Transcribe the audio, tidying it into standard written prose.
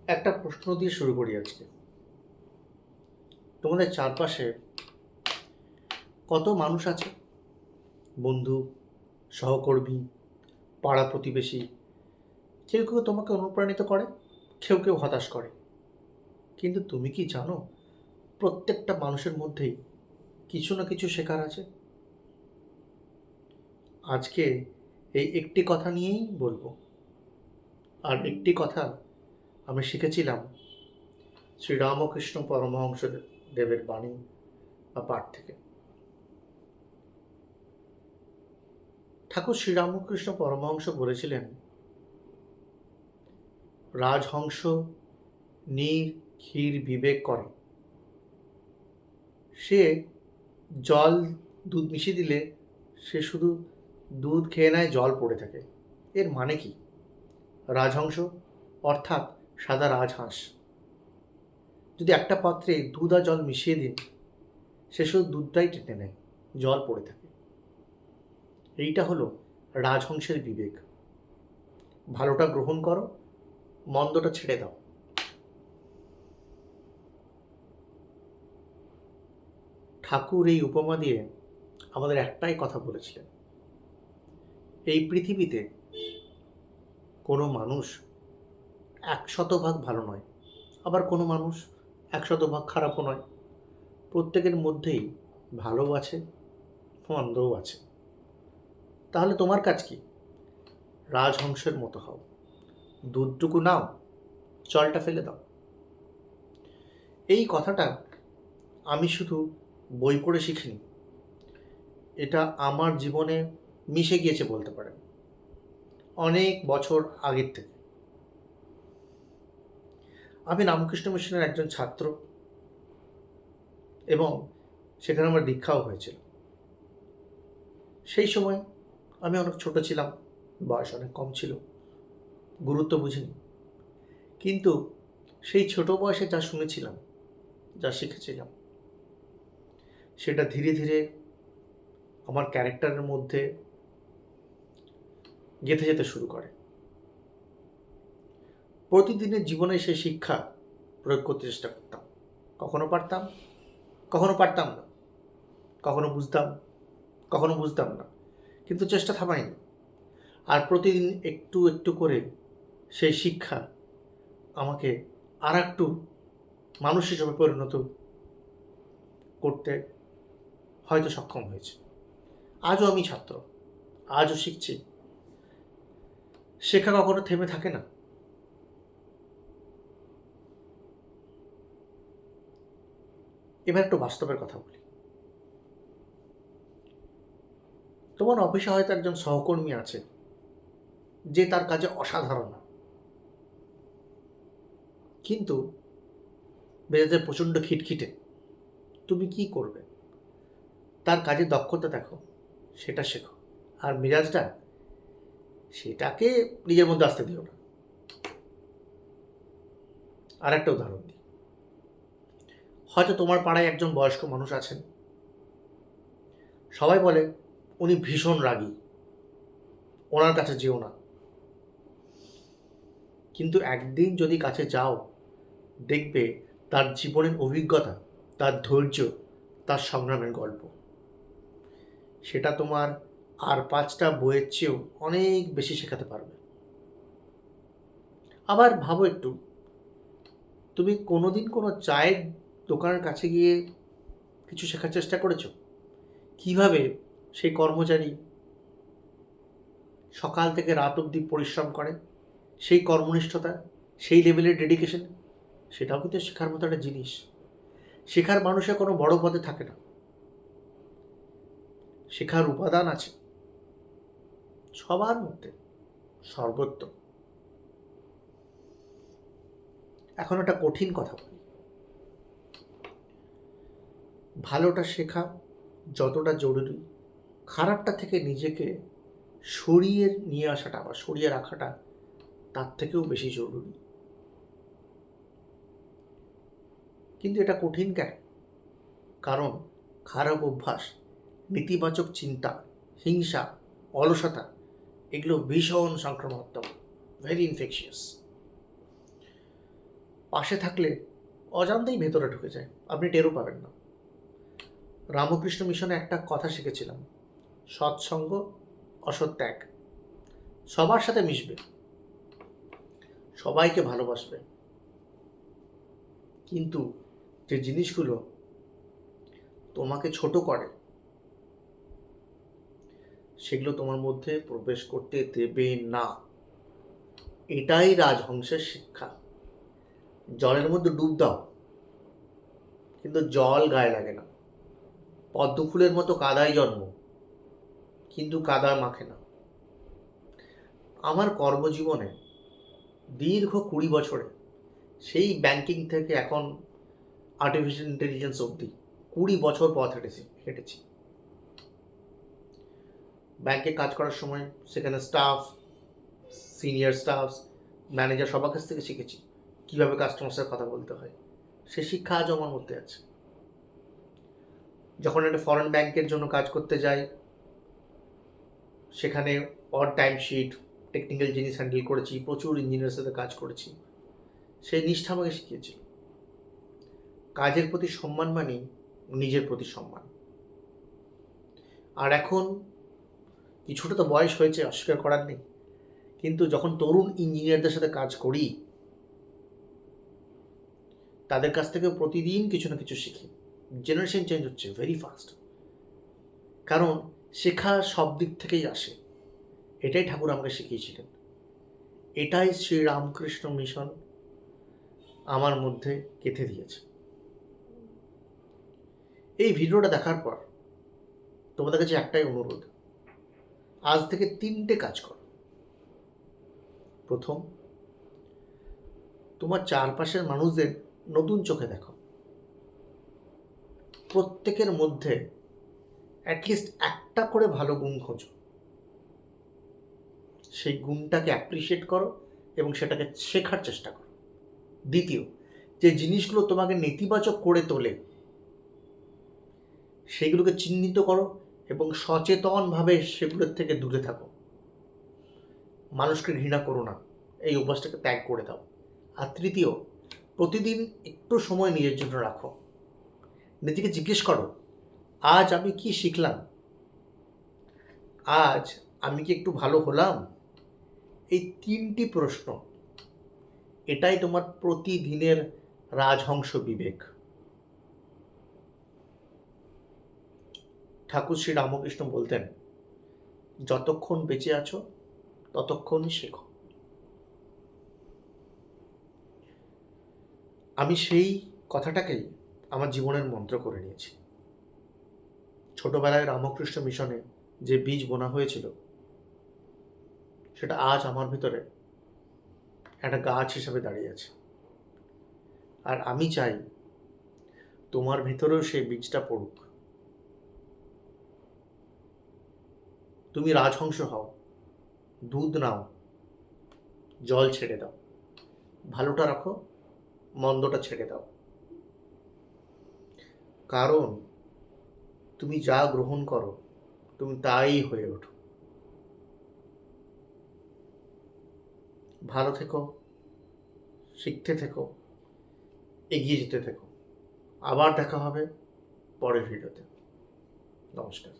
একটা প্রশ্ন দিয়ে শুরু করি আজকে। তোমাদের চারপাশে কত মানুষ আছে? বন্ধু, সহকর্মী, পাড়া প্রতিবেশী। কেউ কেউ তোমাকে অনুপ্রাণিত করে, কেউ কেউ হতাশ করে। কিন্তু তুমি কি জানো, প্রত্যেকটা মানুষের মধ্যেই কিছু না কিছু শেখার আছে? আজকে এই একটি কথা নিয়েই বলবো। আর একটি কথা আমি শিখেছিলাম শ্রীরামকৃষ্ণ পরমহংস দেবের বাণী বা পাঠ থেকে। ঠাকুর শ্রীরামকৃষ্ণ পরমহংস বলেছিলেন, রাজহংস নীর ক্ষীর বিবেক করে। সে জল দুধ মিশিয়ে দিলে সে শুধু দুধ খেয়ে নেয়, জল পড়ে থাকে। এর মানে কি? রাজহংস অর্থাৎ সাদা রাজহাঁস যদি একটা পাত্রে দুধ আর জল মিশিয়ে দিন, সে শুধু দুধটাই টেনে নেয়, জল পড়ে থাকে। এইটা হলো রাজহংসের বিবেক। ভালোটা গ্রহণ করো, মন্দটা ছেড়ে দাও। ঠাকুর এই উপমা দিয়ে আমাদের একটাই কথা বলেছিলেন, এই পৃথিবীতে কোনো মানুষ 100% ভালো নয়, আবার কোনো মানুষ 100% খারাপও নয়। প্রত্যেকের মধ্যেই ভালো আছে, মন্দও আছে। তাহলে তোমার কাজ কি? রাজহংসের মতো হও, দুধটুকু নাও, জলটা ফেলে দাও। এই কথাটা আমি শুধু বই পড়ে শিখিনি, এটা আমার জীবনে মিশে গিয়েছে বলতে পারেন, অনেক বছর আগের থেকে। আমি রামকৃষ্ণ মিশনের একজন ছাত্র এবং সেখানে আমার দীক্ষাও হয়েছিল। সেই সময় আমি অনেক ছোট ছিলাম, বয়স অনেক কম ছিল, গুরুত্ব বুঝিনি। কিন্তু সেই ছোট বয়সে যা শুনেছিলাম, যা শিখেছিলাম, সেটা ধীরে ধীরে আমার ক্যারেক্টারের মধ্যে গেঁথে যেতে শুরু করে। প্রতিদিনের জীবনে সেই শিক্ষা প্রয়োগ করতে চেষ্টা করতাম। কখনো পারতাম, কখনো পারতাম না, কখনো বুঝতাম, কখনো বুঝতাম না, কিন্তু চেষ্টা থামাইনি। আর প্রতিদিন একটু একটু করে সেই শিক্ষা আমাকে আর একটু মানুষ হিসেবে পরিণত করতে হয়তো সক্ষম হয়েছে। আজও আমি ছাত্র, আজও শিখছি। শেখা কখনো থেমে থাকে না। এবার একটু বাস্তবের কথা বলি। তোমার অফিসে হয়তো একজন সহকর্মী আছে যে তার কাজে অসাধারণ, কিন্তু মেজাজে প্রচণ্ড খিটখিটে। তুমি কি করবে? তার কাজের দক্ষতা দেখো, সেটা শেখো, আর মেজাজটা সেটাকে নিজের মধ্যে আসতে দিও না। আর একটা উদাহরণ দিই। হয়তো তোমার পাড়ায় একজন বয়স্ক মানুষ আছেন, সবাই বলে উনি ভীষণ রাগী, ওনার কাছে যেও না। কিন্তু একদিন যদি কাছে যাও, দেখবে তার জীবনের অভিজ্ঞতা, তার ধৈর্য, তার সংগ্রামের গল্প, সেটা তোমার আর 5টা বইয়ের চেয়েও অনেক বেশি শেখাতে পারবে। আবার ভাবো একটু, তুমি কোনোদিন কোনো চায়ের দোকানের কাছে গিয়ে কিছু শেখার চেষ্টা করেছো? কিভাবে সেই কর্মচারী সকাল থেকে রাত অবধি পরিশ্রম করে, সেই কর্মনিষ্ঠতা, সেই লেভেলের ডেডিকেশন, সেটাও কিন্তু শেখার মতো একটা জিনিস। শেখার মানুষের কোনো বড় পদে থাকে না, শেখার উপাদান আছে সবার মধ্যে, সর্বত্র। এখন একটা কঠিন কথা বলি, ভালোটা শেখা যতটা জরুরি, খারাপটা থেকে নিজেকে সরিয়ে নিয়ে আসাটা বা সরিয়ে রাখাটা তার থেকেও বেশি জরুরি। কিন্তু এটা কঠিন কেন? কারণ খারাপ অভ্যাস, নেতিবাচক চিন্তা, হিংসা, অলসতা, এগুলো ভীষণ সংক্রামক, ভেরি ইনফেকশিয়াস। পাশে থাকলে অজান্তেই ভেতরে ঢুকে যায়, আপনি টেরও পাবেন না। রামকৃষ্ণ মিশনে একটা কথা শিখেছিলাম, সৎসঙ্গ অসৎত্যাগ। সবার সাথে মিশবে, সবাইকে ভালোবাসবে, কিন্তু যে জিনিসগুলো তোমাকে ছোট করে সেগুলো তোমার মধ্যে প্রবেশ করতে দেবে না। এটাই রাজহংসের শিক্ষা। জলের মধ্যে ডুব দাও, কিন্তু জল গায়ে লাগে না। পদ্ম ফুলের মতো কাদায় জন্ম, কিন্তু কাদা মাখে না। আমার কর্মজীবনে দীর্ঘ 20 বছরে, সেই ব্যাংকিং থেকে এখন আর্টিফিশিয়াল ইন্টেলিজেন্স অবধি 20 বছর পথ হেঁটেছি। ব্যাংকে কাজ করার সময় সেখানে স্টাফ, সিনিয়র স্টাফ, ম্যানেজার সবার কাছ থেকে শিখেছি কীভাবে কাস্টমার সাথে কথা বলতে হয়। সে শিক্ষা আজও আমার মধ্যে আছে। যখন একটা ফরেন ব্যাংকের জন্য কাজ করতে যাই, সেখানে অড টাইম শিট, টেকনিক্যাল জিনিস হ্যান্ডেল করেছি, প্রচুর ইঞ্জিনিয়ারের সাথে কাজ করেছি। সেই নিষ্ঠা আমাকে শিখিয়েছিল কাজের প্রতি সম্মান মানেই নিজের প্রতি সম্মান। আর এখন কিছুটা তো বয়স হয়েছে, অস্বীকার করার নেই, কিন্তু যখন তরুণ ইঞ্জিনিয়ারদের সাথে কাজ করি, তাদের কাছ থেকে প্রতিদিন কিছু না কিছু শিখি। জেনারেশন চেঞ্জ হচ্ছে ভেরি ফাস্ট, কারণ শেখা সব দিক থেকেই আসে। এটাই ঠাকুর আমাকে শিখিয়েছিলেন, এটাই শ্রী রামকৃষ্ণ মিশন আমার মধ্যে গেঁথে দিয়েছে। এই ভিডিওটা দেখার পর তোমাদের কাছে একটাই অনুরোধ, আজ থেকে 3টে কাজ করো। প্রথম, তোমার চারপাশের মানুষদের নতুন চোখে দেখো। প্রত্যেকের মধ্যে অ্যাটলিস্ট একটা করে ভালো গুণ খোঁজো, সেই গুণটাকে অ্যাপ্রিসিয়েট করো এবং সেটাকে শেখার চেষ্টা করো। দ্বিতীয়, যে জিনিসগুলো তোমাকে নেতিবাচক করে তোলে সেগুলোকে চিহ্নিত করো এবং সচেতনভাবে সেগুলোর থেকে দূরে থাকো। মানুষকে ঘৃণা করো না, এই অভ্যাসটাকে ত্যাগ করে দাও। আর তৃতীয়, প্রতিদিন একটু সময় নিজের জন্য রাখো। নিজেকে জিজ্ঞেস করো, আজ আমি কি শিখলাম? আজ আমি কি একটু ভালো হলাম? এই 3টি প্রশ্ন, এটাই তোমার প্রতিদিনের রাজহংস বিবেক। ঠাকুর শ্রী রামকৃষ্ণ বলতেন, যতক্ষণ বেঁচে আছো ততক্ষণই শেখো। আমি সেই কথাটাকেই আমার জীবনের মন্ত্র করে নিয়েছি। ছোটবেলায় রামকৃষ্ণ মিশনে যে বীজ বোনা হয়েছিল, সেটা আজ আমার ভিতরে একটা গাছ হিসেবে দাঁড়িয়ে আছে। আর আমি চাই তোমার ভিতরেও সেই বীজটা পড়ুক। তুমি রাজহংস হও, দুধ নাও, জল ছেড়ে দাও, ভালোটা রাখো, মন্দটা ছেড়ে দাও। কারণ তুমি যা গ্রহণ করো তুমি তাই হয়ে ওঠো। ভালো থেকো, শিখতে থেকো, এগিয়ে যেতে থেকো। আবার দেখা হবে পরের ভিডিওতে। নমস্কার।